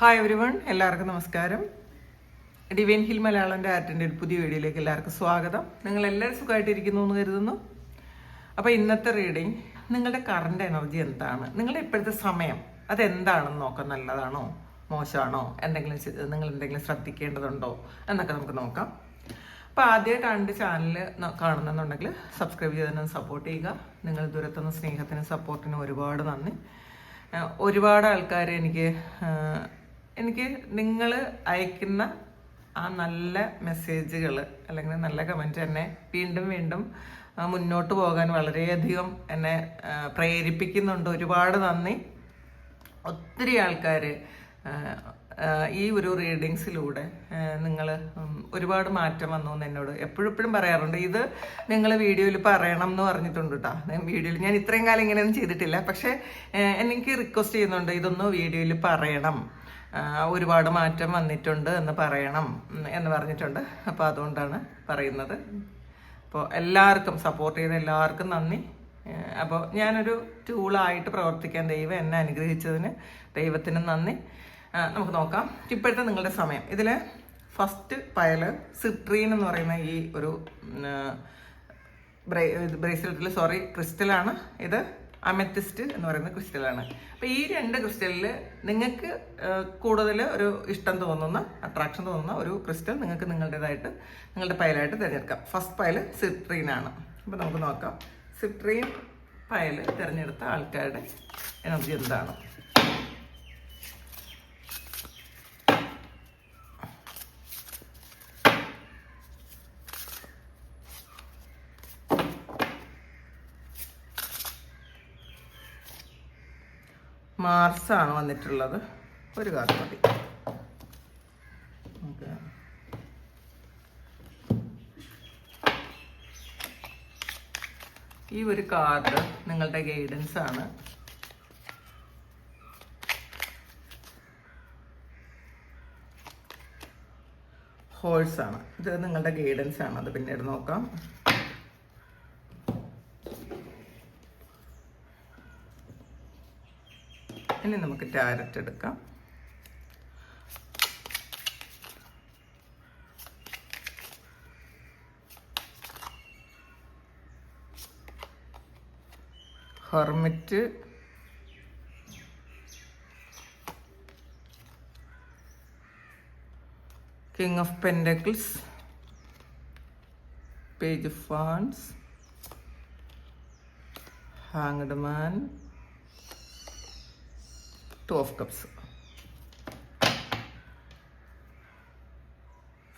Hi every one, എല്ലാവർക്കും നമസ്കാരം. Divine hill Malayalam ആർട്ടിൻ്റെ ഒരു പുതിയ വീഡിയോയിലേക്ക് എല്ലാവർക്കും സ്വാഗതം. നിങ്ങളെല്ലാവരും സുഖമായിട്ടിരിക്കുന്നു എന്ന് കരുതുന്നു. അപ്പോൾ ഇന്നത്തെ റീഡിങ്, നിങ്ങളുടെ കറണ്ട് എനർജി എന്താണ്, നിങ്ങളുടെ ഇപ്പോഴത്തെ സമയം അതെന്താണെന്ന് നോക്കാം. നല്ലതാണോ മോശമാണോ, നിങ്ങൾ എന്തെങ്കിലും ശ്രദ്ധിക്കേണ്ടതുണ്ടോ എന്നൊക്കെ നമുക്ക് നോക്കാം. അപ്പോൾ ആദ്യമായിട്ടാണ് എൻ്റെ ചാനൽ കാണുന്നെന്നുണ്ടെങ്കിൽ സബ്സ്ക്രൈബ് ചെയ്ത് തന്നെ സപ്പോർട്ട് ചെയ്യുക. നിങ്ങൾ ദൂരത്തുനിന്ന് സ്നേഹത്തിനും സപ്പോർട്ടിനും ഒരുപാട് നന്ദി. ഒരുപാട് ആൾക്കാർ എനിക്ക് നിങ്ങൾ അയക്കുന്ന ആ നല്ല മെസ്സേജുകൾ അല്ലെങ്കിൽ നല്ല കമൻറ്റ് എന്നെ വീണ്ടും വീണ്ടും മുന്നോട്ട് പോകാൻ വളരെയധികം എന്നെ പ്രേരിപ്പിക്കുന്നുണ്ട്. ഒരുപാട് നന്ദി. ഒത്തിരി ആൾക്കാർ ഈ ഒരു റീഡിങ്സിലൂടെ നിങ്ങൾ ഒരുപാട് മാറ്റം വന്നു എന്ന് എന്നോട് എപ്പോഴും പറയാറുണ്ട്. ഇത് നിങ്ങൾ വീഡിയോയിൽ പറയണം എന്ന് പറഞ്ഞിട്ടുണ്ട് കേട്ടോ. വീഡിയോയിൽ ഞാൻ ഇത്രയും കാലം ഇങ്ങനെയൊന്നും ചെയ്തിട്ടില്ല, പക്ഷേ എനിക്ക് റിക്വസ്റ്റ് ചെയ്യുന്നുണ്ട്, ഇതൊന്ന് വീഡിയോയിൽ പറയണം, ഒരുപാട് മാറ്റം വന്നിട്ടുണ്ട് എന്ന് പറയണം എന്ന് പറഞ്ഞിട്ടുണ്ട്. അപ്പോൾ അതുകൊണ്ടാണ് പറയുന്നത്. അപ്പോൾ എല്ലാവർക്കും സപ്പോർട്ട് ചെയ്ത എല്ലാവർക്കും നന്ദി. അപ്പോൾ ഞാനൊരു ടൂളായിട്ട് പ്രവർത്തിക്കാൻ ദൈവം എന്നെ അനുഗ്രഹിച്ചതിന് ദൈവത്തിന് നന്ദി. നമുക്ക് നോക്കാം ഇപ്പോഴത്തെ നിങ്ങളുടെ സമയം. ഇതിൽ ഫസ്റ്റ് പയൽ സിട്രീൻ എന്ന് പറയുന്ന ഈ ഒരു ബ്രേസ്ലെറ്റിൽ ക്രിസ്റ്റലാണ്. ഇത് അമെത്തിസ്റ്റ് എന്ന് പറയുന്ന ക്രിസ്റ്റലാണ്. അപ്പോൾ ഈ രണ്ട് ക്രിസ്റ്റലിൽ നിങ്ങൾക്ക് കൂടുതൽ ഒരു ഇഷ്ടം തോന്നുന്ന, അട്രാക്ഷൻ തോന്നുന്ന ഒരു ക്രിസ്റ്റൽ നിങ്ങൾക്ക് നിങ്ങളുടെ പയലായിട്ട് തിരഞ്ഞെടുക്കാം. ഫസ്റ്റ് പയൽ സിട്രീനാണ്. അപ്പോൾ നമുക്ക് നോക്കാം സിട്രീൻ പയൽ തിരഞ്ഞെടുത്ത ആൾക്കാരുടെ എനർജി എന്താണ്. മാർസാണ് വന്നിട്ടുള്ളത്. ഒരു കാർഡ് മതി. ഈ ഒരു കാർഡ് നിങ്ങളുടെ ഗൈഡൻസ് ആണ്. ഹോഴ്സ് ആണ്. ഇത് നിങ്ങളുടെ ഗൈഡൻസ് ആണ്. അത് പിന്നീട് നോക്കാം. ഇനി നമുക്ക് ടാരറ്റ് എടുക്കാം. Hermit, king of pentacles, page of wands, hanged man, two of cups,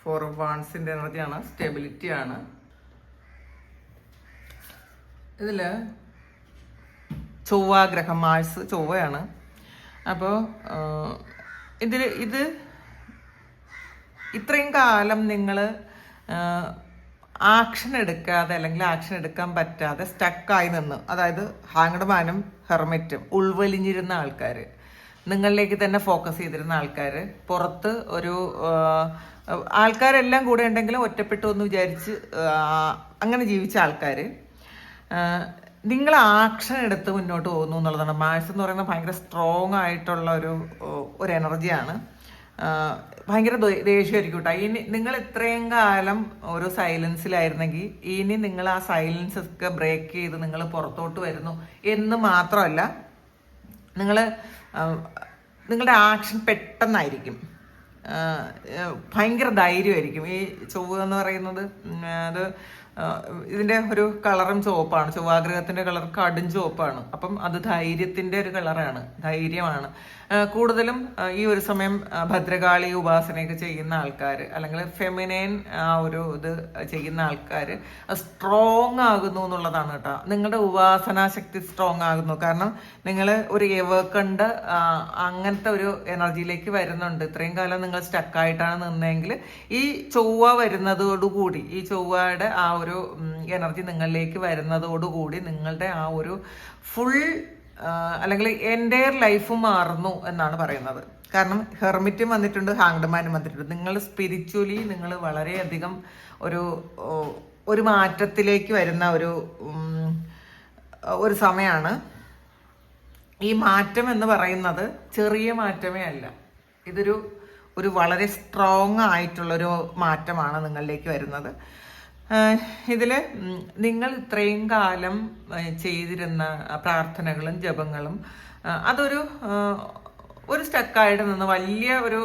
four of വാൻഡ്സിൻ്റെ എനർജിയാണ്, സ്റ്റെബിലിറ്റിയാണ്. ഇതിൽ ചൊവ്വാഗ്രഹം, മാഴ്സ് ചൊവ്വയാണ്. അപ്പോൾ ഇത് ഇത്രയും കാലം നിങ്ങൾ ആക്ഷൻ എടുക്കാതെ അല്ലെങ്കിൽ ആക്ഷൻ എടുക്കാൻ പറ്റാതെ സ്റ്റക്കായി നിന്ന്, അതായത് ഹാങ്ഡ് മാനും ഹെർമിറ്റും ഉൾവലിഞ്ഞിരുന്ന ആൾക്കാർ, നിങ്ങളിലേക്ക് തന്നെ ഫോക്കസ് ചെയ്തിരുന്ന ആൾക്കാർ, പുറത്ത് ഒരു ആൾക്കാരെല്ലാം കൂടെ ഉണ്ടെങ്കിലും ഒറ്റപ്പെട്ടു എന്ന് വിചാരിച്ച് അങ്ങനെ ജീവിച്ച ആൾക്കാർ, നിങ്ങൾ ആക്ഷൻ എടുത്ത് മുന്നോട്ട് പോകുന്നു എന്നുള്ളതാണ്. മാഴ്സ് എന്ന് പറയുന്നത് ഭയങ്കര സ്ട്രോങ് ആയിട്ടുള്ള ഒരു എനർജിയാണ്. ഭയങ്കര ദേഷ്യമായിരിക്കും കേട്ടോ. ഇനി നിങ്ങൾ ഇത്രയും കാലം ഒരു സൈലൻസിലായിരുന്നെങ്കിൽ ഇനി നിങ്ങൾ ആ സൈലൻസ് ഒക്കെ ബ്രേക്ക് ചെയ്ത് നിങ്ങൾ പുറത്തോട്ട് വരുന്നു എന്ന് മാത്രമല്ല, നിങ്ങളുടെ ആക്ഷൻ പെട്ടെന്നായിരിക്കും. ഭയങ്കര ധൈര്യമായിരിക്കും. ഈ ചൊവ്വ എന്ന് പറയുന്നത് അത് ഇതിൻ്റെ ഒരു കളറും ചുവപ്പാണ്. ചൊവ്വാഗ്രഹത്തിൻ്റെ കളർ കടും ചുവപ്പാണ്. അപ്പം അത് ധൈര്യത്തിൻ്റെ ഒരു കളറാണ്, ധൈര്യമാണ്. കൂടുതലും ഈ ഒരു സമയം ഭദ്രകാളി ഉപാസനയൊക്കെ ചെയ്യുന്ന ആൾക്കാർ അല്ലെങ്കിൽ ഫെമിനൈൻ ആ ഒരു ഇത് ചെയ്യുന്ന ആൾക്കാർ സ്ട്രോങ് ആകുന്നു എന്നുള്ളതാണ് കേട്ടോ. നിങ്ങളുടെ ഉപാസനാശക്തി സ്ട്രോങ് ആകുന്നു. കാരണം നിങ്ങൾ ഒരു എവേക്കണ്ട് അങ്ങനത്തെ ഒരു എനർജിയിലേക്ക് വരുന്നുണ്ട്. ഇത്രയും കാലം നിങ്ങൾ സ്റ്റക്കായിട്ടാണ് നിന്നെങ്കിൽ ഈ ചൊവ്വ വരുന്നതോടുകൂടി, ഈ ചൊവ്വയുടെ ആ ഒരു എനർജി നിങ്ങളിലേക്ക് വരുന്നതോടുകൂടി നിങ്ങളുടെ ആ ഒരു ഫുൾ അല്ലെങ്കിൽ എൻ്റയർ ലൈഫ് മാറുന്നു എന്നാണ് പറയുന്നത്. കാരണം ഹെർമിറ്റും വന്നിട്ടുണ്ട്, ഹാങ്ഡ് മാനും വന്നിട്ടുണ്ട്. നിങ്ങൾ സ്പിരിച്വലി നിങ്ങൾ വളരെയധികം ഒരു മാറ്റത്തിലേക്ക് വരുന്ന ഒരു സമയമാണ്. ഈ മാറ്റം എന്ന് പറയുന്നത് ചെറിയ മാറ്റമേ അല്ല. ഒരു വളരെ സ്ട്രോങ് ആയിട്ടുള്ളൊരു മാറ്റമാണ് നിങ്ങളിലേക്ക് വരുന്നത്. ഇതിൽ നിങ്ങൾ ഇത്രയും കാലം ചെയ്തിരുന്ന പ്രാർത്ഥനകളും ജപങ്ങളും ഒരു സ്റ്റക്കായിട്ട് നിന്ന് വലിയ ഒരു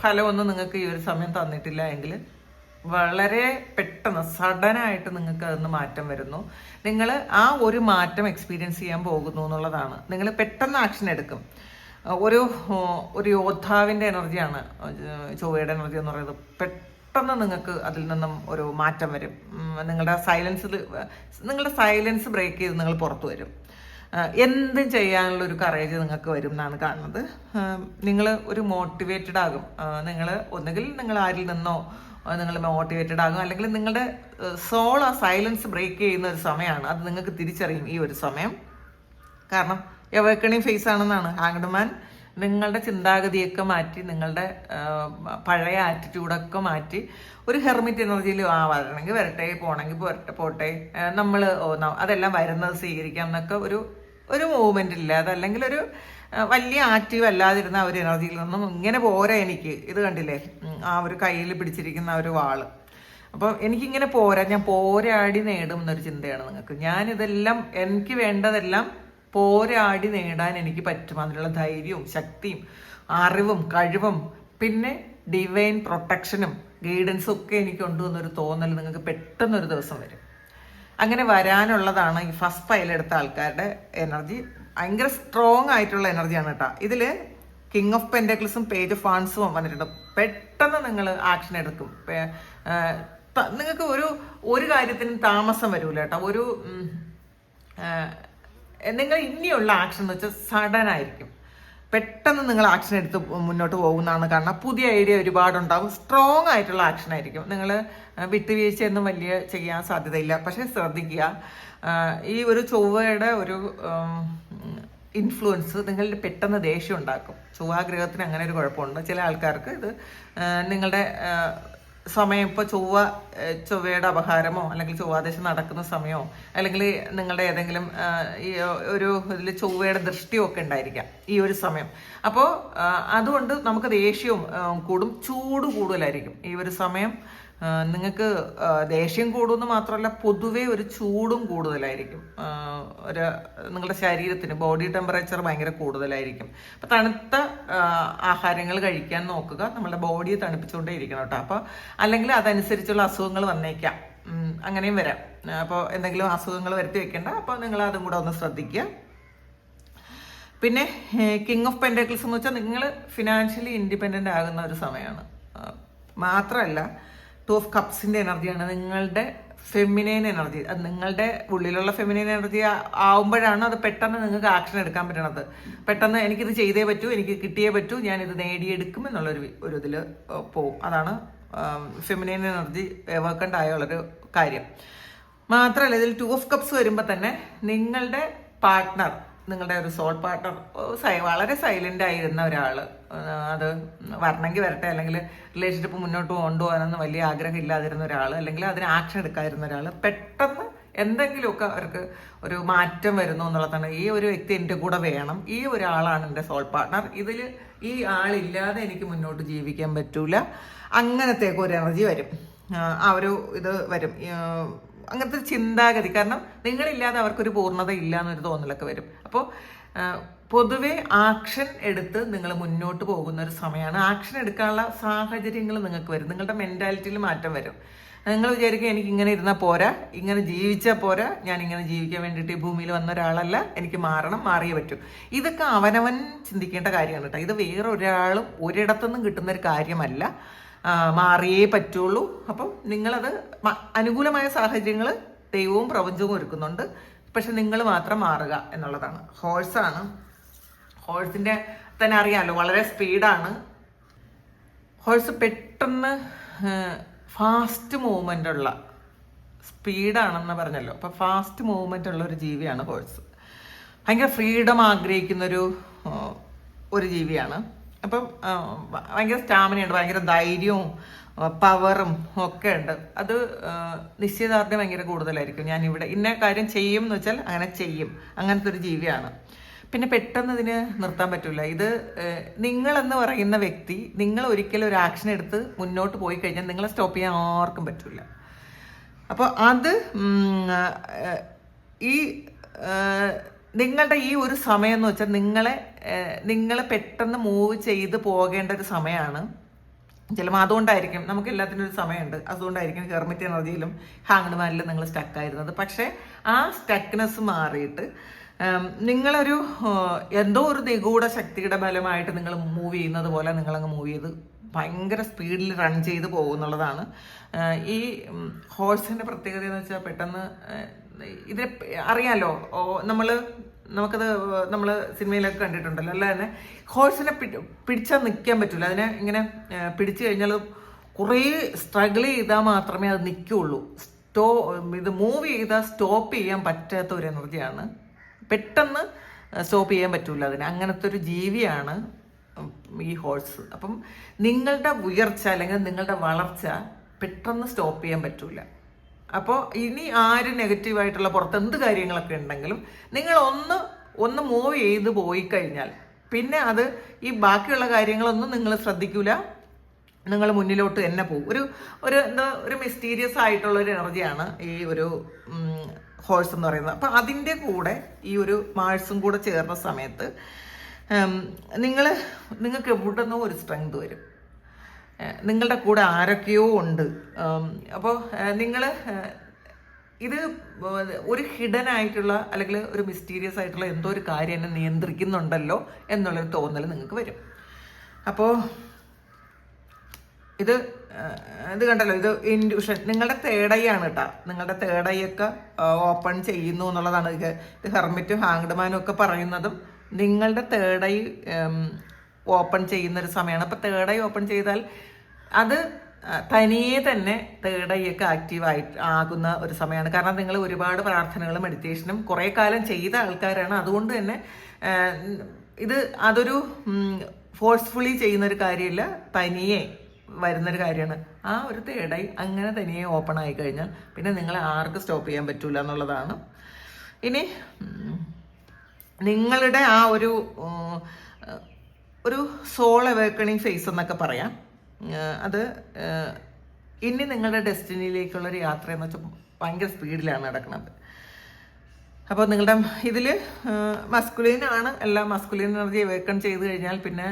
ഫലമൊന്നും നിങ്ങൾക്ക് ഈ ഒരു സമയം തന്നിട്ടില്ല എങ്കിൽ വളരെ പെട്ടെന്ന് സഡനായിട്ട് നിങ്ങൾക്ക് അതിന് മാറ്റം വരുന്നു. നിങ്ങൾ ആ ഒരു മാറ്റം എക്സ്പീരിയൻസ് ചെയ്യാൻ പോകുന്നു എന്നുള്ളതാണ്. നിങ്ങൾ പെട്ടെന്ന് ആക്ഷൻ എടുക്കും. ഒരു യോദ്ധാവിൻ്റെ എനർജിയാണ് ചൊവ്വയുടെ എനർജി എന്ന് പറയുന്നത്. പെട്ടെന്ന് നിങ്ങൾക്ക് അതിൽ നിന്നും ഒരു മാറ്റം വരും. നിങ്ങളുടെ സൈലൻസ് ബ്രേക്ക് ചെയ്ത് നിങ്ങൾ പുറത്തു വരും. എന്തും ചെയ്യാനുള്ള ഒരു കറേജ് നിങ്ങൾക്ക് വരും എന്നാണ് കാണുന്നത്. നിങ്ങൾ ഒരു മോട്ടിവേറ്റഡ് ആകും. ഒന്നുകിൽ നിങ്ങൾ ആരിൽ നിന്നോ നിങ്ങൾ മോട്ടിവേറ്റഡ് ആകും, അല്ലെങ്കിൽ നിങ്ങളുടെ സോൾ ആ സൈലൻസ് ബ്രേക്ക് ചെയ്യുന്ന ഒരു സമയമാണ്. അത് നിങ്ങൾക്ക് തിരിച്ചറിയും ഈ ഒരു സമയം. കാരണം എവേക്കണിങ് ഫേസ് ആണെന്നാണ്. ഹാങ്ഡ്മാൻ നിങ്ങളുടെ ചിന്താഗതിയൊക്കെ മാറ്റി, നിങ്ങളുടെ പഴയ ആറ്റിറ്റ്യൂഡൊക്കെ മാറ്റി ഒരു ഹെർമിറ്റ് എനർജിയിൽ വരണമെങ്കിൽ വരട്ടെ, പോകണമെങ്കിൽ പോട്ടെ, നമ്മൾ അതെല്ലാം വരുന്നത് സ്വീകരിക്കാം എന്നൊക്കെ ഒരു മൂവ്മെന്റ് ഇല്ല. അതല്ലെങ്കിൽ ഒരു വലിയ ആക്റ്റീവ് അല്ലാതിരുന്ന ഒരു എനർജിയിൽ നിന്നും ഇങ്ങനെ പോരാ എനിക്ക്. ഇത് കണ്ടില്ലേ, ആ ഒരു കയ്യിൽ പിടിച്ചിരിക്കുന്ന ഒരു വാള്. അപ്പോൾ എനിക്കിങ്ങനെ പോരാ, ഞാൻ പോരാടി നേടും എന്നൊരു ചിന്തയാണ് നിങ്ങൾക്ക്. ഞാനിതെല്ലാം എനിക്ക് വേണ്ടതെല്ലാം പോരാടി നേടാൻ എനിക്ക് പറ്റും. അതിനുള്ള ധൈര്യവും ശക്തിയും അറിവും കഴിവും പിന്നെ ഡിവൈൻ പ്രൊട്ടക്ഷനും ഗൈഡൻസും ഒക്കെ എനിക്കുണ്ട് എന്നൊരു തോന്നൽ നിങ്ങൾക്ക് പെട്ടെന്നൊരു ദിവസം വരും. അങ്ങനെ വരാനുള്ളതാണ് ഈ ഫസ്റ്റ് ഫയലെടുത്ത ആൾക്കാരുടെ എനർജി. ഭയങ്കര സ്ട്രോങ് ആയിട്ടുള്ള എനർജിയാണ് കേട്ടോ. ഇതിൽ കിങ് ഓഫ് പെൻറ്റക്കിൾസും പേജ് ഓഫ് വാൺസും വന്നിട്ടുണ്ട്. പെട്ടെന്ന് നിങ്ങൾ ആക്ഷൻ എടുക്കും. നിങ്ങൾക്ക് ഒരു കാര്യത്തിനും താമസം വരൂല കേട്ടോ. നിങ്ങൾ ഇനിയുള്ള ആക്ഷൻ എന്ന് വെച്ചാൽ സഡൻ ആയിരിക്കും. പെട്ടെന്ന് നിങ്ങൾ ആക്ഷൻ എടുത്ത് മുന്നോട്ട് പോകുന്നതാണ് കാരണം. പുതിയ ഐഡിയ ഒരുപാടുണ്ടാവും. സ്ട്രോങ് ആയിട്ടുള്ള ആക്ഷൻ ആയിരിക്കും. നിങ്ങൾ വിട്ടുവീഴ്ചയൊന്നും വലിയ ചെയ്യാൻ സാധ്യതയില്ല. പക്ഷെ ശ്രദ്ധിക്കുക, ഈ ഒരു ചൊവ്വയുടെ ഒരു ഇൻഫ്ലുവൻസ് നിങ്ങളുടെ പെട്ടെന്ന് ദേഷ്യം ഉണ്ടാക്കും. ചൊവ്വാഗ്രഹത്തിന് അങ്ങനെ ഒരു കുഴപ്പമുണ്ട്. ചില ആൾക്കാർക്ക് ഇത് നിങ്ങളുടെ സമയം ഇപ്പോൾ ചൊവ്വയുടെ അപഹാരമോ അല്ലെങ്കിൽ ചൊവ്വാദശം നടക്കുന്ന സമയമോ അല്ലെങ്കിൽ നിങ്ങളുടെ ഏതെങ്കിലും ഈ ഒരു ഇതിൽ ചൊവ്വയുടെ ദൃഷ്ടിയോ ഒക്കെ ഉണ്ടായിരിക്കാം ഈ ഒരു സമയം. അപ്പോൾ അതുകൊണ്ട് നമുക്ക് ദേഷ്യവും കൂടും, ചൂട് കൂടുതലായിരിക്കും ഈ ഒരു സമയം. നിങ്ങൾക്ക് ദേഷ്യം കൂടുമെന്ന് മാത്രമല്ല, പൊതുവേ ഒരു ചൂടും കൂടുതലായിരിക്കും. നിങ്ങളുടെ ശരീരത്തിന് ബോഡി ടെമ്പറേച്ചർ ഭയങ്കര കൂടുതലായിരിക്കും. അപ്പം തണുത്ത ആഹാരങ്ങൾ കഴിക്കാൻ നോക്കുക. നമ്മുടെ ബോഡിയെ തണുപ്പിച്ചുകൊണ്ടേ ഇരിക്കണം കേട്ടോ. അപ്പോൾ അല്ലെങ്കിൽ അതനുസരിച്ചുള്ള അസുഖങ്ങൾ വന്നേക്കാം, അങ്ങനെയും വരാം. അപ്പോൾ എന്തെങ്കിലും അസുഖങ്ങൾ വരുത്തി വെക്കേണ്ട. അപ്പോൾ നിങ്ങൾ അതും കൂടെ ഒന്ന് ശ്രദ്ധിക്കുക. പിന്നെ കിങ് ഓഫ് പെൻറ്റക്കിൾസ് എന്ന് വെച്ചാൽ നിങ്ങൾ ഫിനാൻഷ്യലി ഇൻഡിപെൻഡൻ്റ് ആകുന്ന ഒരു സമയമാണ്. മാത്രമല്ല ടു ഓഫ് കപ്സിൻ്റെ എനർജിയാണ് നിങ്ങളുടെ ഫെമിനൈൻ എനർജി. അത് നിങ്ങളുടെ ഉള്ളിലുള്ള ഫെമിനൈൻ എനർജി ആവുമ്പോഴാണ് അത് പെട്ടെന്ന് നിങ്ങൾക്ക് ആക്ഷൻ എടുക്കാൻ പറ്റണത്. പെട്ടെന്ന് എനിക്കിത് ചെയ്തേ പറ്റൂ, എനിക്ക് കിട്ടിയേ പറ്റൂ, ഞാനിത് നേടിയെടുക്കും എന്നുള്ളൊരു ഇതിൽ പോവും. അതാണ് ഫെമിനൈൻ എനർജി വർക്കണ്ടായുള്ളൊരു കാര്യം. മാത്രമല്ല ഇതിൽ ടു ഓഫ് കപ്സ് വരുമ്പോൾ തന്നെ നിങ്ങളുടെ പാർട്ട്ണർ, നിങ്ങളുടെ ഒരു സോൾ പാർട്ട്ണർ വളരെ സൈലൻ്റ് ആയിരുന്ന ഒരാൾ, അത് വരണമെങ്കിൽ വരട്ടെ, അല്ലെങ്കിൽ റിലേഷൻഷിപ്പ് മുന്നോട്ട് കൊണ്ടുപോകാനൊന്നും വലിയ ആഗ്രഹം ഇല്ലാതിരുന്ന ഒരാൾ, അല്ലെങ്കിൽ അതിന് ആക്ഷൻ എടുക്കാതിരുന്ന ഒരാൾ, പെട്ടെന്ന് എന്തെങ്കിലുമൊക്കെ അവർക്ക് ഒരു മാറ്റം വരുന്നു എന്നുള്ളതാണ്. ഈ ഒരു വ്യക്തി എൻ്റെ കൂടെ വേണം, ഈ ഒരാളാണ് എൻ്റെ സോൾ പാർട്ട്ണർ, ഇതിൽ ഈ ആളില്ലാതെ എനിക്ക് മുന്നോട്ട് ജീവിക്കാൻ പറ്റൂല, അങ്ങനത്തേക്ക് ഒരു എനർജി വരും. ആ ഒരു ഇത് വരും, അങ്ങനത്തെ ഒരു ചിന്താഗതി. കാരണം നിങ്ങളില്ലാതെ അവർക്കൊരു പൂർണ്ണത ഇല്ല എന്നൊരു തോന്നലൊക്കെ വരും. അപ്പോൾ പൊതുവെ ആക്ഷൻ എടുത്ത് നിങ്ങൾ മുന്നോട്ട് പോകുന്ന ഒരു സമയമാണ്. ആക്ഷൻ എടുക്കാനുള്ള സാഹചര്യങ്ങൾ നിങ്ങൾക്ക് വരും. നിങ്ങളുടെ മെൻറ്റാലിറ്റിയിൽ മാറ്റം വരും. നിങ്ങൾ വിചാരിക്കും എനിക്ക് ഇങ്ങനെ ഇരുന്നാൽ പോരാ, ഇങ്ങനെ ജീവിച്ചാൽ പോരാ, ഞാൻ ഇങ്ങനെ ജീവിക്കാൻ വേണ്ടിയിട്ട് ഈ ഭൂമിയിൽ വന്ന ഒരാളല്ല, എനിക്ക് മാറിയേ പറ്റൂ. ഇതൊക്കെ അവനവൻ ചിന്തിക്കേണ്ട കാര്യമാണ് കേട്ടോ. ഇത് വേറൊരാളും ഒരിടത്തുനിന്നും കിട്ടുന്നൊരു കാര്യമല്ല. മാറിയേ പറ്റുള്ളൂ. അപ്പം നിങ്ങളത് അനുകൂലമായ സാഹചര്യങ്ങൾ ദൈവവും പ്രപഞ്ചവും ഒരുക്കുന്നുണ്ട്. പക്ഷെ നിങ്ങൾ മാത്രം മാറുക എന്നുള്ളതാണ്. ഹോഴ്സാണ്. ഹോഴ്സിൻ്റെ തന്നെ അറിയാമല്ലോ, വളരെ സ്പീഡാണ് ഹോഴ്സ്. പെട്ടെന്ന് ഫാസ്റ്റ് മൂവ്മെൻ്റ് ഉള്ള സ്പീഡാണെന്ന് പറഞ്ഞല്ലോ. അപ്പം ഫാസ്റ്റ് മൂവ്മെൻ്റ് ഉള്ള ഒരു ജീവിയാണ് ഹോഴ്സ്. ഭയങ്കര ഫ്രീഡം ആഗ്രഹിക്കുന്നൊരു ജീവിയാണ്. അപ്പം ഭയങ്കര സ്റ്റാമിനയുണ്ട്, ഭയങ്കര ധൈര്യവും പവറും ഒക്കെ ഉണ്ട്. അത് നിശ്ചയദാർഢ്യം ഭയങ്കര കൂടുതലായിരിക്കും. ഞാനിവിടെ ഇന്ന കാര്യം ചെയ്യും എന്ന് വെച്ചാൽ അങ്ങനെ ചെയ്യും, അങ്ങനത്തെ ഒരു ജീവിയാണ്. പിന്നെ പെട്ടെന്ന് ഇതിന് നിർത്താൻ പറ്റില്ല. ഇത് നിങ്ങളെന്ന് പറയുന്ന വ്യക്തി നിങ്ങൾ ഒരിക്കലും ഒരു ആക്ഷൻ എടുത്ത് മുന്നോട്ട് പോയി കഴിഞ്ഞാൽ നിങ്ങളെ സ്റ്റോപ്പ് ചെയ്യാൻ ആർക്കും പറ്റില്ല. അപ്പോൾ അത് ഈ നിങ്ങളുടെ ഈ ഒരു സമയം എന്ന് വെച്ചാൽ നിങ്ങളെ പെട്ടെന്ന് മൂവ് ചെയ്ത് പോകേണ്ട ഒരു സമയമാണ്. ചിലപ്പോൾ അതുകൊണ്ടായിരിക്കും, നമുക്ക് എല്ലാത്തിനും ഒരു സമയമുണ്ട്, അതുകൊണ്ടായിരിക്കും ഹെർമിറ്റ് എനർജിയിലും ഹാങ്ഡ്മാനിലും നിങ്ങൾ സ്റ്റക്കായിരുന്നത്. പക്ഷേ ആ സ്റ്റക്നെസ് മാറിയിട്ട് നിങ്ങളൊരു എന്തോ ഒരു നിഗൂഢ ശക്തിയുടെ ബലമായിട്ട് നിങ്ങൾ മൂവ് ചെയ്യുന്നത് പോലെ നിങ്ങളങ്ങ് മൂവ് ചെയ്ത് ഭയങ്കര സ്പീഡിൽ റൺ ചെയ്ത് പോകുന്നുള്ളതാണ്. ഈ ഹോഴ്സിൻ്റെ പ്രത്യേകത എന്ന് വെച്ചാൽ പെട്ടെന്ന് ഇത് അറിയാലോ, നമുക്കത് നമ്മൾ സിനിമയിലൊക്കെ കണ്ടിട്ടുണ്ടല്ലോ. അല്ല തന്നെ ഹോഴ്സിനെ പിടിച്ചാൽ നിൽക്കാൻ പറ്റില്ല. അതിനെ ഇങ്ങനെ പിടിച്ചു കഴിഞ്ഞാൽ കുറേ സ്ട്രഗിൾ ചെയ്താൽ മാത്രമേ അത് നിൽക്കുകയുള്ളൂ. ഇത് മൂവ് ചെയ്താൽ സ്റ്റോപ്പ് ചെയ്യാൻ പറ്റാത്ത ഒരു എനർജിയാണ്. പെട്ടെന്ന് സ്റ്റോപ്പ് ചെയ്യാൻ പറ്റില്ല അതിന്. അങ്ങനത്തെ ഒരു ജീവിയാണ് ഈ ഹോഴ്സ്. അപ്പം നിങ്ങളുടെ ഉയർച്ച അല്ലെങ്കിൽ നിങ്ങളുടെ വളർച്ച പെട്ടെന്ന് സ്റ്റോപ്പ് ചെയ്യാൻ പറ്റില്ല. അപ്പോൾ ഇനി ആര് നെഗറ്റീവായിട്ടുള്ള പുറത്ത് എന്ത് കാര്യങ്ങളൊക്കെ ഉണ്ടെങ്കിലും നിങ്ങൾ ഒന്ന് മൂവ് ചെയ്ത് പോയി കഴിഞ്ഞാൽ പിന്നെ അത് ഈ ബാക്കിയുള്ള കാര്യങ്ങളൊന്നും നിങ്ങൾ ശ്രദ്ധിക്കില്ല, നിങ്ങൾ മുന്നിലോട്ട് തന്നെ പോകും. ഒരു മിസ്റ്റീരിയസ് ആയിട്ടുള്ള ഒരു എനർജിയാണ് ഈ ഒരു ഹോഴ്സ് എന്ന് പറയുന്നത്. അപ്പം അതിൻ്റെ കൂടെ ഈ ഒരു മാഴ്സും കൂടെ ചേർന്ന സമയത്ത് നിങ്ങൾക്ക് എവിടെ നിന്നോ ഒരു സ്ട്രെങ്ത് വരും. നിങ്ങളുടെ കൂടെ ആരൊക്കെയോ ഉണ്ട്. അപ്പോൾ നിങ്ങൾ ഇത് ഒരു ഹിഡൻ ആയിട്ടുള്ള അല്ലെങ്കിൽ ഒരു മിസ്റ്റീരിയസ് ആയിട്ടുള്ള എന്തോ ഒരു കാര്യം എന്നെ നിയന്ത്രിക്കുന്നുണ്ടല്ലോ എന്നുള്ളൊരു തോന്നൽ നിങ്ങൾക്ക് വരും. അപ്പോൾ ഇത് കണ്ടല്ലോ, ഇത് ഇൻഡ്യൂഷൻ, നിങ്ങളുടെ തേടൈയാണ് കേട്ടോ. നിങ്ങളുടെ തേടൈയൊക്കെ ഓപ്പൺ ചെയ്യുന്നു എന്നുള്ളതാണ് ഇത് ഹെർമിറ്റും ഹാങ്ഡ്മാനും ഒക്കെ പറയുന്നതും. നിങ്ങളുടെ തേടൈ ഓപ്പൺ ചെയ്യുന്നൊരു സമയമാണ്. അപ്പോൾ തേടൈ ഓപ്പൺ ചെയ്താൽ അത് തനിയെ തന്നെ തേടൈയൊക്കെ ആകുന്ന ഒരു സമയമാണ്. കാരണം നിങ്ങൾ ഒരുപാട് പ്രാർത്ഥനകളും മെഡിറ്റേഷനും കുറേ കാലം ചെയ്ത ആൾക്കാരാണ്. അതുകൊണ്ട് തന്നെ അതൊരു ഫോഴ്സ്ഫുള്ളി ചെയ്യുന്നൊരു കാര്യമില്ല, തനിയെ വരുന്നൊരു കാര്യമാണ്. ആ ഒരു തേടൈ അങ്ങനെ തനിയെ ഓപ്പൺ ആയി കഴിഞ്ഞാൽ പിന്നെ നിങ്ങളെ ആർക്കും സ്റ്റോപ്പ് ചെയ്യാൻ പറ്റില്ല എന്നുള്ളതാണ്. ഇനി നിങ്ങളുടെ ആ ഒരു സോൾ അവേക്കണിങ് ഫേസ് എന്നൊക്കെ പറയാം. അത് ഇനി നിങ്ങളുടെ ഡെസ്റ്റിനിയിലേക്കുള്ളൊരു യാത്ര എന്ന് വെച്ചാൽ ഭയങ്കര സ്പീഡിലാണ് നടക്കുന്നത്. അപ്പോൾ നിങ്ങളുടെ ഇതിൽ മസ്കുലിനാണ് എല്ലാം. മസ്കുലിൻ എനർജി അവേക്കൺ ചെയ്ത് കഴിഞ്ഞാൽ പിന്നെ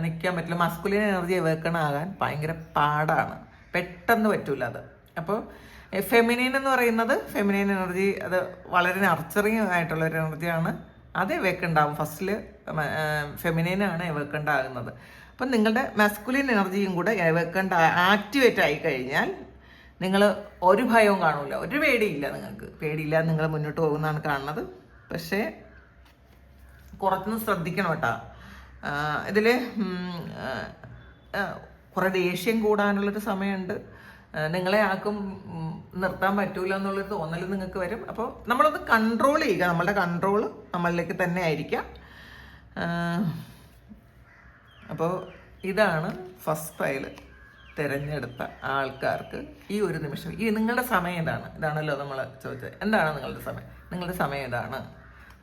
നിൽക്കാൻ പറ്റില്ല. മസ്കുലിൻ എനർജി അവേക്കൺ ആകാൻ ഭയങ്കര പാടാണ്, പെട്ടെന്ന് പറ്റൂല അത്. അപ്പോൾ ഫെമിനൈൻ എന്ന് പറയുന്നത് ഫെമിനൈൻ എനർജി അത് വളരെ നർച്ചറിങ് ആയിട്ടുള്ളൊരു എനർജിയാണ്. അത് അവേക്കണ്ടാവും. ഫസ്റ്റിൽ ഫെമിനൈനാണ് അവേക്കണ്ടാകുന്നത്. അപ്പം നിങ്ങളുടെ മസ്കുലിൻ എനർജിയും കൂടെ ആക്ടിവേറ്റ് ആയി കഴിഞ്ഞാൽ നിങ്ങൾ ഒരു ഭയവും കാണൂല, ഒരു പേടിയില്ല. നിങ്ങൾക്ക് പേടിയില്ല, നിങ്ങൾ മുന്നോട്ട് പോകുന്നതാണ് കാണുന്നത്. പക്ഷേ കുറച്ചൊന്ന് ശ്രദ്ധിക്കണം കേട്ടോ. ഇതിൽ കുറേ ദേഷ്യം കൂടാനുള്ളൊരു സമയമുണ്ട്. നിങ്ങളെ ആർക്കും നിർത്താൻ പറ്റൂല എന്നുള്ളൊരു തോന്നൽ നിങ്ങൾക്ക് വരും. അപ്പോൾ നമ്മളത് കൺട്രോൾ ചെയ്യുക. നമ്മളുടെ കൺട്രോൾ നമ്മളിലേക്ക് തന്നെ ആയിരിക്കാം. അപ്പോൾ ഇതാണ് ഫസ്റ്റ് ഫയല് തിരഞ്ഞെടുത്ത ആൾക്കാർക്ക് ഈ ഒരു നിമിഷം. നിങ്ങളുടെ സമയം ഇതാണല്ലോ നമ്മൾ ചോദിച്ചത്. എന്താണ് നിങ്ങളുടെ സമയം? നിങ്ങളുടെ സമയം ഇതാണ്.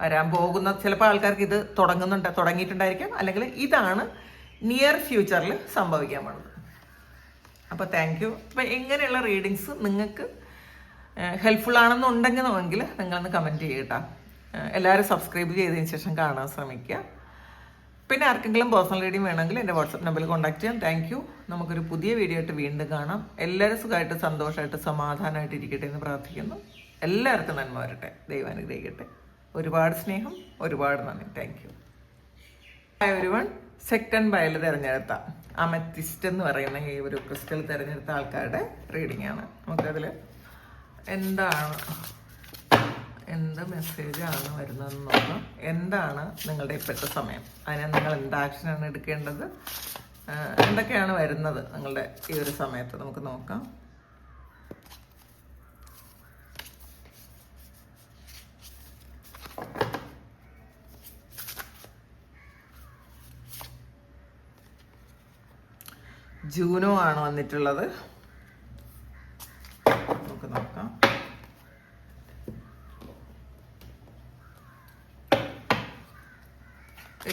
വരാൻ പോകുന്ന ചിലപ്പോൾ ആൾക്കാർക്ക് ഇത് തുടങ്ങിയിട്ടുണ്ടായിരിക്കാം, അല്ലെങ്കിൽ ഇതാണ് നിയർ ഫ്യൂച്ചറിൽ സംഭവിക്കാൻ പോകുന്നത്. അപ്പോൾ താങ്ക് യു. അപ്പോൾ എങ്ങനെയുള്ള റീഡിങ്സ് നിങ്ങൾക്ക് ഹെൽപ്ഫുൾ ആണെന്നുണ്ടെങ്കിൽ നിങ്ങളൊന്ന് കമൻറ്റ് ചെയ്യട്ടോ. എല്ലാവരും സബ്സ്ക്രൈബ് ചെയ്തതിന് ശേഷം കാണാൻ ശ്രമിക്കുക. പിന്നെ ആർക്കെങ്കിലും പേഴ്സണൽ റീഡിങ് വേണമെങ്കിൽ എൻ്റെ വാട്സപ്പ് നമ്പറിൽ കോൺടാക്ട് ചെയ്യാം. Thank you. നമുക്കൊരു പുതിയ വീഡിയോ ആയിട്ട് വീണ്ടും കാണാം. എല്ലാവരും സുഖമായിട്ട് സന്തോഷമായിട്ട് സമാധാനമായിട്ട് ഇരിക്കട്ടെ എന്ന് പ്രാർത്ഥിക്കുന്നു. എല്ലാവർക്കും നന്മ വരട്ടെ, ദൈവം അനുഗ്രഹിക്കട്ടെ. ഒരുപാട് സ്നേഹം, ഒരുപാട് നന്ദി. Thank you. Everyone, second bile തിരഞ്ഞെടുത്ത അമത്തിസ്റ്റ് എന്ന് പറയുന്ന ഈ ഒരു ക്രിസ്റ്റൽ തിരഞ്ഞെടുത്ത ആൾക്കാരുടെ റീഡിംഗ് ആണ്. നമുക്കതിൽ എന്ത് മെസ്സേജാണ് വരുന്നതെന്ന് നോക്കാം. എന്താണ് നിങ്ങളുടെ ഇപ്പോഴത്തെ സമയം? അതിന് നിങ്ങൾ എന്ത് ആക്ഷനാണ് എടുക്കേണ്ടത്? എന്തൊക്കെയാണ് വരുന്നത് നിങ്ങളുടെ ഈ ഒരു സമയത്ത്? നമുക്ക് നോക്കാം. ജൂനോ ആണ് വന്നിട്ടുള്ളത്. നമുക്ക് നോക്കാം.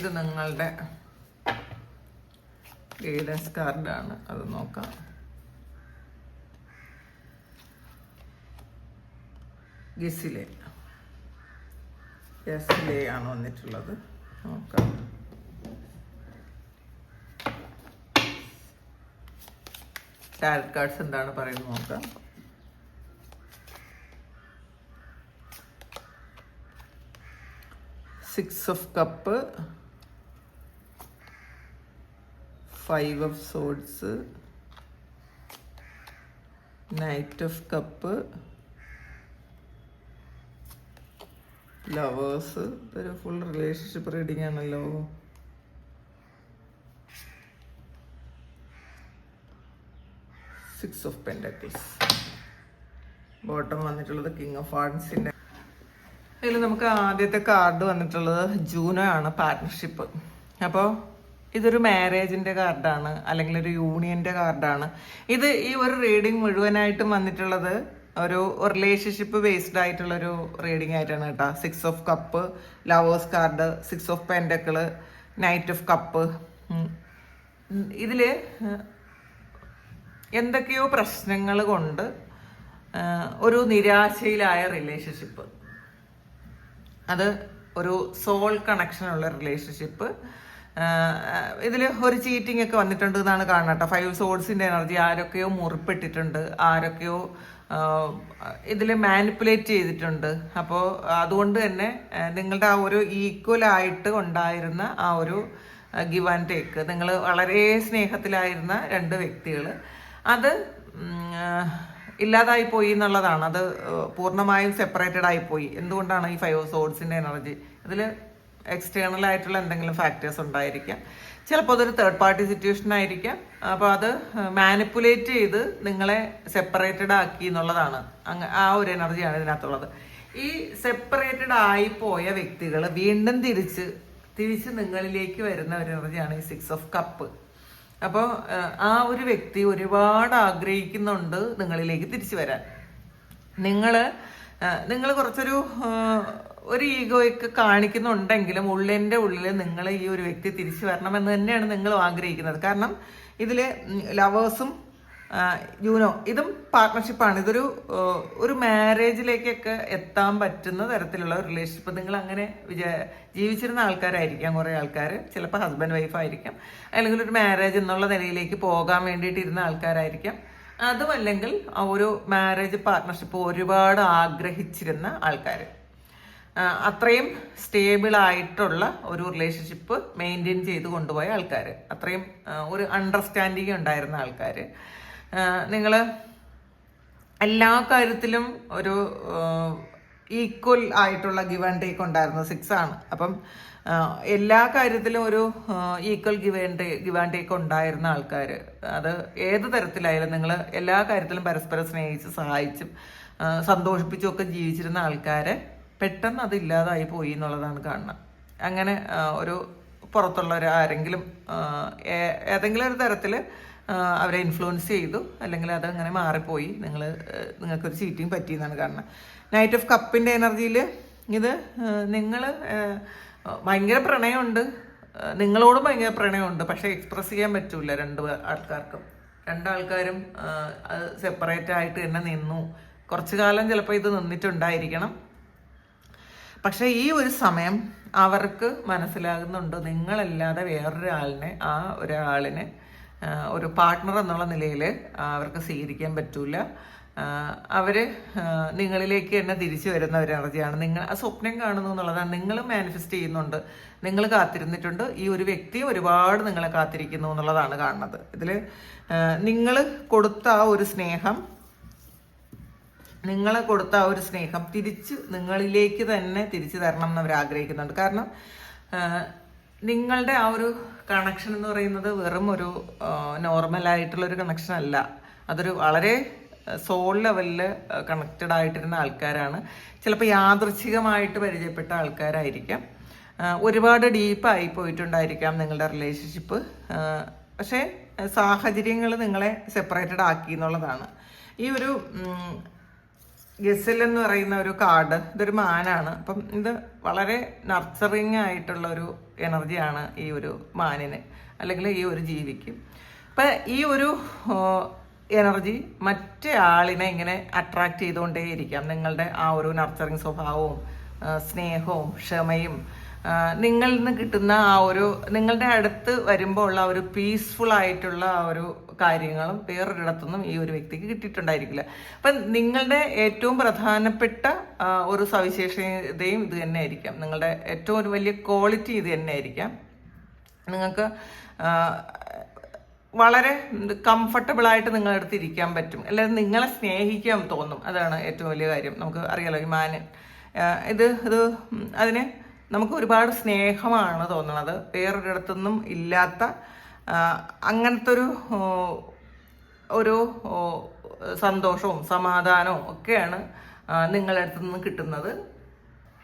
ഇത് നിങ്ങളുടെ ഗൈഡൻസ് കാർഡാണ്, അത് നോക്കാം. ഗിസിലെ ആണ് വന്നിട്ടുള്ളത്. നോക്കാം. ടാരറ്റ് കാർഡ്സ് എന്താണ് പറയുന്നത് നോക്കാം. Six of cup, 5 of swords, Knight of cup, lovers. ഇതൊരു ഫുൾ റിലേഷൻഷിപ്പ് റീഡിംഗ് ആണല്ലോ. Six of pentacles. ബോട്ടം വന്നിട്ടുള്ളത് കിങ് ഓഫ് ഹാർട്സിന്റെ. ഇതിൽ നമുക്ക് ആദ്യത്തെ കാർഡ് വന്നിട്ടുള്ളത് ജൂനോ ആണ്, പാർട്ട്ണർഷിപ്പ്. അപ്പോൾ ഇതൊരു മാരേജിന്റെ കാർഡാണ്, അല്ലെങ്കിൽ ഒരു യൂണിയന്റെ കാർഡാണ്. ഇത് ഈ ഒരു റീഡിംഗ് മുഴുവനായിട്ടും വന്നിട്ടുള്ളത് ഒരു റിലേഷൻഷിപ്പ് ബേസ്ഡ് ആയിട്ടുള്ളൊരു റീഡിംഗ് ആയിട്ടാണ് കേട്ടോ. 6 of cup, lovers card, 6 of pentacle, knight of cup. ഇതിൽ എന്തൊക്കെയോ പ്രശ്നങ്ങൾ കൊണ്ട് ഒരു നിരാശയിലായ റിലേഷൻഷിപ്പ്, അത് ഒരു സോൾ കണക്ഷനുള്ള റിലേഷൻഷിപ്പ്. ഇതിൽ ഒരു ചീറ്റിംഗ് ഒക്കെ വന്നിട്ടുണ്ട് എന്നാണ് കാണുന്നത് കേട്ടോ. 5 സോഴ്സിന്റെ എനർജി, ആരൊക്കെയോ മുറിപ്പെട്ടിട്ടുണ്ട്, ആരൊക്കെയോ ഇതിൽ മാനിപ്പുലേറ്റ് ചെയ്തിട്ടുണ്ട്. അപ്പോൾ അതുകൊണ്ട് തന്നെ നിങ്ങളുടെ ആ ഒരു ഈക്വൽ ആയിട്ട് ഉണ്ടായിരുന്ന ആ ഒരു ഗിവ് ആൻഡ് ടേക്ക്, നിങ്ങൾ വളരെ സ്നേഹത്തിലായിരുന്ന 2 വ്യക്തികൾ, അത് ഇല്ലാതായി പോയി എന്നുള്ളതാണ്. അത് പൂർണ്ണമായും സെപ്പറേറ്റഡ് ആയിപ്പോയി. എന്തുകൊണ്ടാണ്? ഈ 5 സോഴ്സിന്റെ എനർജി. ഇതിൽ എക്സ്റ്റേണൽ ആയിട്ടുള്ള എന്തെങ്കിലും ഫാക്ടേഴ്സ് ഉണ്ടായിരിക്കാം. ചിലപ്പോൾ അതൊരു തേർഡ് പാർട്ടി സിറ്റുവേഷൻ ആയിരിക്കാം. അപ്പോൾ അത് മാനിപ്പുലേറ്റ് ചെയ്ത് നിങ്ങളെ സെപ്പറേറ്റഡ് ആക്കി എന്നുള്ളതാണ്. ആ ഒരു എനർജിയാണ് ഇതിനകത്തുള്ളത്. ഈ സെപ്പറേറ്റഡ് ആയി പോയ വ്യക്തികൾ വീണ്ടും തിരിച്ച് നിങ്ങളിലേക്ക് വരുന്ന ഒരു എനർജിയാണ് ഈ 6 ഓഫ് കപ്പ്. അപ്പോൾ ആ ഒരു വ്യക്തി ഒരുപാട് ആഗ്രഹിക്കുന്നുണ്ട് നിങ്ങളിലേക്ക് തിരിച്ചു വരാൻ. നിങ്ങൾ കുറച്ചൊരു ഈഗോയൊക്കെ കാണിക്കുന്നുണ്ടെങ്കിലും ഉള്ളിൻ്റെ ഉള്ളിൽ നിങ്ങൾ ഈ ഒരു വ്യക്തി തിരിച്ചു വരണമെന്ന് തന്നെയാണ് നിങ്ങൾ ആഗ്രഹിക്കുന്നത്. കാരണം ഇതിൽ ലവേഴ്സും യൂനോ ഇതും പാർട്ട്ണർഷിപ്പാണ്. ഒരു മാരേജിലേക്കൊക്കെ എത്താൻ പറ്റുന്ന തരത്തിലുള്ള ഒരു റിലേഷൻഷിപ്പ്. നിങ്ങൾ അങ്ങനെ ജീവിച്ചിരുന്ന ആൾക്കാരായിരിക്കാം കുറേ ആൾക്കാർ. ചിലപ്പോൾ ഹസ്ബൻഡ് വൈഫ് ആയിരിക്കാം, അല്ലെങ്കിൽ ഒരു മാരേജ് എന്നുള്ള നിലയിലേക്ക് പോകാൻ വേണ്ടിയിട്ടിരുന്ന ആൾക്കാരായിരിക്കാം. അതുമല്ലെങ്കിൽ ഒരു മാരേജ് പാർട്ട്ണർഷിപ്പ് ഒരുപാട് ആഗ്രഹിച്ചിരുന്ന ആൾക്കാർ. അത്രയും സ്റ്റേബിൾ ആയിട്ടുള്ള ഒരു റിലേഷൻഷിപ്പ് മെയിൻറ്റെയിൻ ചെയ്ത് കൊണ്ടുപോയ ആൾക്കാർ, അത്രയും ഒരു അണ്ടർസ്റ്റാൻഡിങ് ഉണ്ടായിരുന്ന ആൾക്കാർ. നിങ്ങൾ എല്ലാ കാര്യത്തിലും ഒരു ഈക്വൽ ആയിട്ടുള്ള ഗിവ് ആൻഡ് ടേക്ക് ഉണ്ടായിരുന്നു. 6 ആണ്. അപ്പം എല്ലാ കാര്യത്തിലും ഒരു ഈക്വൽ ഗിവ് ആൻഡ് ടേക്ക് ഉണ്ടായിരുന്ന ആൾക്കാർ. അത് ഏത് തരത്തിലായാലും നിങ്ങൾ എല്ലാ കാര്യത്തിലും പരസ്പരം സ്നേഹിച്ച് സഹായിച്ചും സന്തോഷിപ്പിച്ചും ഒക്കെ ജീവിച്ചിരുന്ന ആൾക്കാരെ പെട്ടെന്ന് അത് ഇല്ലാതായി പോയി എന്നുള്ളതാണ് കാണുന്നത്. അങ്ങനെ ഒരു പുറത്തുള്ളവർ ആരെങ്കിലും ഏതെങ്കിലും ഒരു തരത്തിൽ അവരെ ഇൻഫ്ലുവൻസ് ചെയ്തു, അല്ലെങ്കിൽ അതങ്ങനെ മാറിപ്പോയി, നിങ്ങൾക്കൊരു ചീറ്റിങ് പറ്റിയെന്നാണ് കാണുന്നത്. നൈറ്റ് ഓഫ് കപ്പിൻ്റെ എനർജിയിൽ ഇത് നിങ്ങൾ ഭയങ്കര പ്രണയമുണ്ട്, നിങ്ങളോടും ഭയങ്കര പ്രണയമുണ്ട്. പക്ഷേ എക്സ്പ്രസ് ചെയ്യാൻ പറ്റൂല രണ്ടാൾക്കാരും അത് സെപ്പറേറ്റ് ആയിട്ട് തന്നെ നിന്നു. കുറച്ചു കാലം ചിലപ്പോൾ ഇത് നിന്നിട്ടുണ്ടായിരിക്കണം. പക്ഷെ ഈ ഒരു സമയം അവർക്ക് മനസ്സിലാകുന്നുണ്ട്, നിങ്ങളല്ലാതെ ഒരാളിനെ ഒരു പാർട്ട്ണർ എന്നുള്ള നിലയിൽ അവർക്ക് സ്വീകരിക്കാൻ പറ്റൂല. അവർ നിങ്ങളിലേക്ക് തന്നെ തിരിച്ചു വരുന്ന ഒരു എനർജിയാണ്. നിങ്ങൾ ആ സ്വപ്നം കാണുന്നു എന്നുള്ളതാണ്. നിങ്ങൾ മാനിഫെസ്റ്റ് ചെയ്യുന്നുണ്ട്, നിങ്ങൾ കാത്തിരുന്നിട്ടുണ്ട്. ഈ ഒരു വ്യക്തി ഒരുപാട് നിങ്ങളെ കാത്തിരിക്കുന്നു എന്നുള്ളതാണ് കാണുന്നത്. ഇതിൽ നിങ്ങൾ കൊടുത്ത ആ ഒരു സ്നേഹം തിരിച്ച് നിങ്ങളിലേക്ക് തന്നെ തിരിച്ചു തരണം എന്ന് അവർ ആഗ്രഹിക്കുന്നുണ്ട്. കാരണം നിങ്ങളുടെ ആ ഒരു കണക്ഷൻ എന്ന് പറയുന്നത് വെറും ഒരു നോർമലായിട്ടുള്ളൊരു കണക്ഷൻ അല്ല. അതൊരു വളരെ സോൾ ലെവലിൽ കണക്റ്റഡ് ആയിട്ടിരുന്ന ആൾക്കാരാണ്. ചിലപ്പോൾ യാദൃച്ഛികമായിട്ട് പരിചയപ്പെട്ട ആൾക്കാരായിരിക്കാം. ഒരുപാട് ഡീപ്പായി പോയിട്ടുണ്ടായിരിക്കാം നിങ്ങളുടെ റിലേഷൻഷിപ്പ്. പക്ഷേ സാഹചര്യങ്ങൾ നിങ്ങളെ സെപ്പറേറ്റഡ് ആക്കി എന്നുള്ളതാണ്. ഈ ഒരു ഗസൽ എന്ന് പറയുന്ന ഒരു കാർഡ്, ഇതൊരു മാനാണ്. അപ്പം ഇത് വളരെ നർച്ചറിങ് ആയിട്ടുള്ള ഒരു എനർജിയാണ് ഈ ഒരു മാനിന്, അല്ലെങ്കിൽ ഈ ഒരു ജീവിക്ക്. അപ്പം ഈ ഒരു എനർജി മറ്റേ ആളിനെ ഇങ്ങനെ അട്രാക്ട് ചെയ്തുകൊണ്ടേയിരിക്കാം. നിങ്ങളുടെ ആ ഒരു നർച്ചറിങ് സ്വഭാവവും സ്നേഹവും ക്ഷമയും നിങ്ങളിൽ നിന്ന് കിട്ടുന്ന ആ ഒരു, നിങ്ങളുടെ അടുത്ത് വരുമ്പോൾ ഉള്ള ഒരു പീസ്ഫുൾ ആയിട്ടുള്ള ആ ഒരു കാര്യങ്ങളും വേറൊരിടത്തുനിന്നും ഈ ഒരു വ്യക്തിക്ക് കിട്ടിയിട്ടുണ്ടായിരിക്കില്ല. അപ്പം നിങ്ങളുടെ ഏറ്റവും പ്രധാനപ്പെട്ട ഒരു സവിശേഷതയും ഇത് തന്നെ ആയിരിക്കാം. നിങ്ങളുടെ ഏറ്റവും ഒരു വലിയ ക്വാളിറ്റി ഇത് തന്നെ ആയിരിക്കാം. നിങ്ങൾക്ക് വളരെ കംഫർട്ടബിളായിട്ട് നിങ്ങളുടെ അടുത്ത് ഇരിക്കാൻ പറ്റും, അല്ലെങ്കിൽ നിങ്ങളെ സ്നേഹിക്കാൻ തോന്നും. അതാണ് ഏറ്റവും വലിയ കാര്യം. നമുക്ക് അറിയാലോ, ഈ മാന് ഇത് അതിന് നമുക്ക് ഒരുപാട് സ്നേഹമാണ് തോന്നുന്നത്. വേറൊരിടത്തൊന്നും ഇല്ലാത്ത അങ്ങനത്തെ ഒരു സന്തോഷവും സമാധാനവും ഒക്കെയാണ് നിങ്ങളുടെ അടുത്ത് നിന്ന് കിട്ടുന്നത്.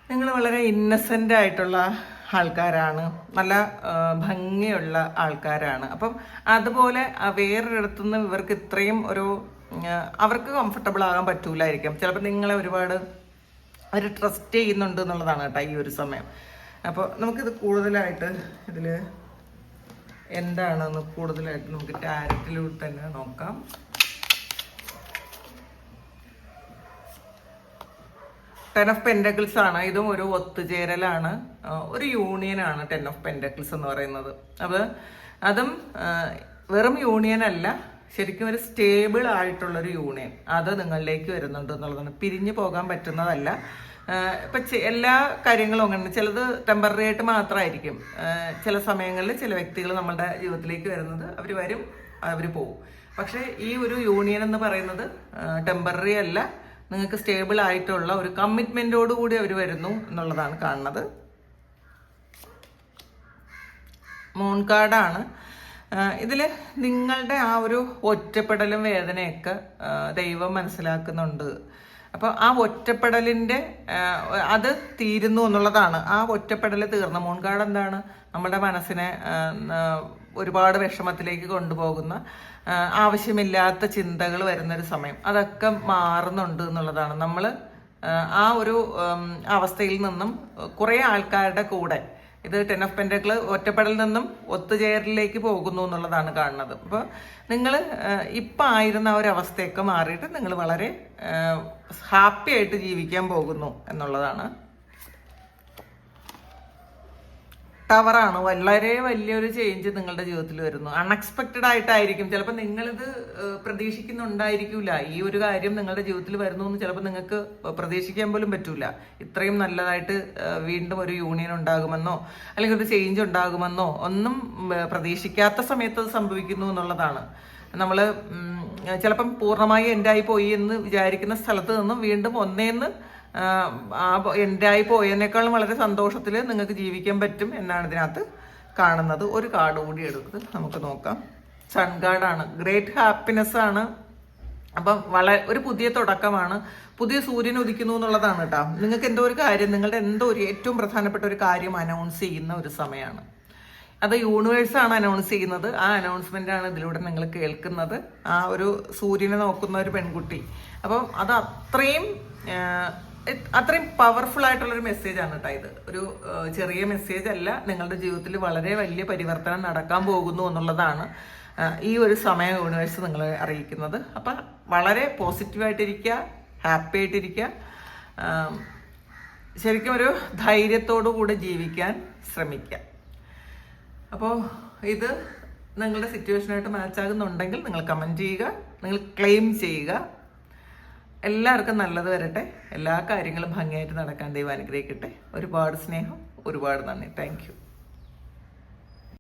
നിങ്ങൾ വളരെ ഇന്നസെൻ്റ് ആയിട്ടുള്ള ആൾക്കാരാണ്, നല്ല ഭംഗിയുള്ള ആൾക്കാരാണ്. അപ്പം അതുപോലെ വേറൊരിടത്തുനിന്ന് ഇവർക്ക് ഇത്രയും അവർക്ക് കംഫർട്ടബിൾ ആകാൻ പറ്റൂലായിരിക്കും. ചിലപ്പോൾ നിങ്ങളെ ഒരുപാട് അവർ ട്രസ്റ്റ് ചെയ്യുന്നുണ്ട് എന്നുള്ളതാണ് കേട്ടോ ഈ ഒരു സമയം. അപ്പോൾ നമുക്കിത് കൂടുതലായിട്ട് ഇതിൽ എന്താണെന്ന് കൂടുതലായിട്ട് നമുക്ക് ടാരറ്റിലൂടെ തന്നെ നോക്കാം. ടെൻ ഓഫ് പെൻഡക്കിൾസ് ആണ്. ഇതും ഒരു ഒത്തുചേരലാണ്, ഒരു യൂണിയനാണ് ടെൻ ഓഫ് പെൻഡക്കിൾസ് എന്ന് പറയുന്നത്. അപ്പോൾ അതും വെറും യൂണിയൻ അല്ല, ശരിക്കും ഒരു സ്റ്റേബിൾ ആയിട്ടുള്ളൊരു യൂണിയൻ അത് നിങ്ങളിലേക്ക് വരുന്നുണ്ട് എന്നുള്ളതാണ്. പിരിഞ്ഞു പോകാൻ പറ്റുന്നതല്ല. ഇപ്പം എല്ലാ കാര്യങ്ങളും അങ്ങനെ, ചിലത് ടെമ്പററി ആയിട്ട് മാത്രമായിരിക്കും. ചില സമയങ്ങളിൽ ചില വ്യക്തികൾ നമ്മളുടെ ജീവിതത്തിലേക്ക് വരുന്നത്, അവർ വരും, അവർ പോകും. പക്ഷേ ഈ ഒരു യൂണിയൻ എന്ന് പറയുന്നത് ടെമ്പററി അല്ല, നിങ്ങൾക്ക് സ്റ്റേബിൾ ആയിട്ടുള്ള ഒരു കമ്മിറ്റ്മെൻറ്റോടു കൂടി അവർ വരുന്നു എന്നുള്ളതാണ് കാണുന്നത്. മൂൺ കാർഡാണ്. ഇതിൽ നിങ്ങളുടെ ആ ഒരു ഒറ്റപ്പെടലും വേദനയൊക്കെ ദൈവം മനസ്സിലാക്കുന്നുണ്ട്. അപ്പോൾ ആ ഒറ്റപ്പെടലിൻ്റെ അത് തീരുന്നു എന്നുള്ളതാണ്. ആ ഒറ്റപ്പെടൽ തീർന്നു. മൂൺ കാർഡ് എന്താണ്? നമ്മുടെ മനസ്സിനെ ഒരുപാട് വിഷമത്തിലേക്ക് കൊണ്ടുപോകുന്ന ആവശ്യമില്ലാത്ത ചിന്തകൾ വരുന്നൊരു സമയം, അതൊക്കെ മാറുന്നുണ്ട് എന്നുള്ളതാണ്. നമ്മൾ ആ ഒരു അവസ്ഥയിൽ നിന്നും കുറേ ആൾക്കാരുടെ കൂടെ, ഇത് ടെൻ ഓഫ് പെൻഡക്കിൾ ഒറ്റപ്പെടലിൽ നിന്നും ഒത്തുചേരലിലേക്ക് പോകുന്നു എന്നുള്ളതാണ് കാണുന്നത്. അപ്പോൾ നിങ്ങൾ ഇപ്പം ആയിരുന്ന ആ ഒരു അവസ്ഥയൊക്കെ മാറിയിട്ട് നിങ്ങൾ വളരെ ഹാപ്പി ആയിട്ട് ജീവിക്കാൻ പോകുന്നു എന്നുള്ളതാണ്. ടവറാണ്. വളരെ വലിയൊരു ചേഞ്ച് നിങ്ങളുടെ ജീവിതത്തിൽ വരുന്നു. അൺഎക്സ്പെക്റ്റഡ് ആയിട്ടായിരിക്കും. ചിലപ്പോൾ നിങ്ങളിത് പ്രതീക്ഷിക്കുന്നുണ്ടായിരിക്കില്ല. ഈ ഒരു കാര്യം നിങ്ങളുടെ ജീവിതത്തിൽ വരുന്നു എന്ന് ചിലപ്പോൾ നിങ്ങൾക്ക് പ്രതീക്ഷിക്കാൻ പോലും പറ്റൂല. ഇത്രയും നല്ലതായിട്ട് വീണ്ടും ഒരു യൂണിയൻ ഉണ്ടാകുമെന്നോ അല്ലെങ്കിൽ ഒരു ചേഞ്ച് ഉണ്ടാകുമെന്നോ ഒന്നും പ്രതീക്ഷിക്കാത്ത സമയത്ത് അത് സംഭവിക്കുന്നു എന്നുള്ളതാണ്. നമ്മൾ ചിലപ്പം പൂർണ്ണമായി എൻഡായി പോയി എന്ന് വിചാരിക്കുന്ന സ്ഥലത്ത് നിന്നും വീണ്ടും ഒന്നേന്ന് എൻഡായി പോയതിനേക്കാളും വളരെ സന്തോഷത്തിൽ നിങ്ങൾക്ക് ജീവിക്കാൻ പറ്റും എന്നാണ് ഇതിനകത്ത് കാണുന്നത്. ഒരു കാർഡ് കൂടി എടുത്ത് നമുക്ക് നോക്കാം. സൺ കാർഡാണ്. ഗ്രേറ്റ് ഹാപ്പിനെസ് ആണ്. അപ്പം ഒരു പുതിയ തുടക്കമാണ്, പുതിയ സൂര്യൻ ഉദിക്കുന്നു എന്നുള്ളതാണ് കേട്ടോ. നിങ്ങൾക്ക് എന്തോ ഒരു കാര്യം, നിങ്ങളുടെ എന്തോ ഒരു ഏറ്റവും പ്രധാനപ്പെട്ട ഒരു കാര്യം അനൗൺസ് ചെയ്യുന്ന ഒരു സമയമാണ്. അത് യൂണിവേഴ്സാണ് അനൗൺസ് ചെയ്യുന്നത്. ആ അനൗൺസ്മെൻ്റ് ആണ് ഇതിലൂടെ നിങ്ങൾ കേൾക്കുന്നത്. ആ ഒരു സൂര്യനെ നോക്കുന്ന ഒരു പെൺകുട്ടി. അപ്പം അത് അത്രയും പവർഫുൾ ആയിട്ടുള്ളൊരു മെസ്സേജാണ് കേട്ടോ ഇത്. ഒരു ചെറിയ മെസ്സേജ് അല്ല. നിങ്ങളുടെ ജീവിതത്തിൽ വളരെ വലിയ പരിവർത്തനം നടക്കാൻ പോകുന്നു എന്നുള്ളതാണ് ഈ ഒരു സമയം യൂണിവേഴ്സ് നിങ്ങളെ അറിയിക്കുന്നത്. അപ്പം വളരെ പോസിറ്റീവായിട്ടിരിക്കുക, ഹാപ്പി ആയിട്ടിരിക്കുക, ശരിക്കും ഒരു ധൈര്യത്തോടു കൂടെ ജീവിക്കാൻ ശ്രമിക്കുക. അപ്പോൾ ഇത് നിങ്ങളുടെ സിറ്റുവേഷനായിട്ട് മാച്ച് ആകുന്നുണ്ടെങ്കിൽ നിങ്ങൾ കമൻറ്റ് ചെയ്യുക, നിങ്ങൾ ക്ലെയിം ചെയ്യുക. എല്ലാവർക്കും നല്ലത് വരട്ടെ. എല്ലാ കാര്യങ്ങളും ഭംഗിയായിട്ട് നടക്കാൻ ദൈവം അനുഗ്രഹിക്കട്ടെ. ഒരുപാട് സ്നേഹം, ഒരുപാട് നന്ദി. Thank you.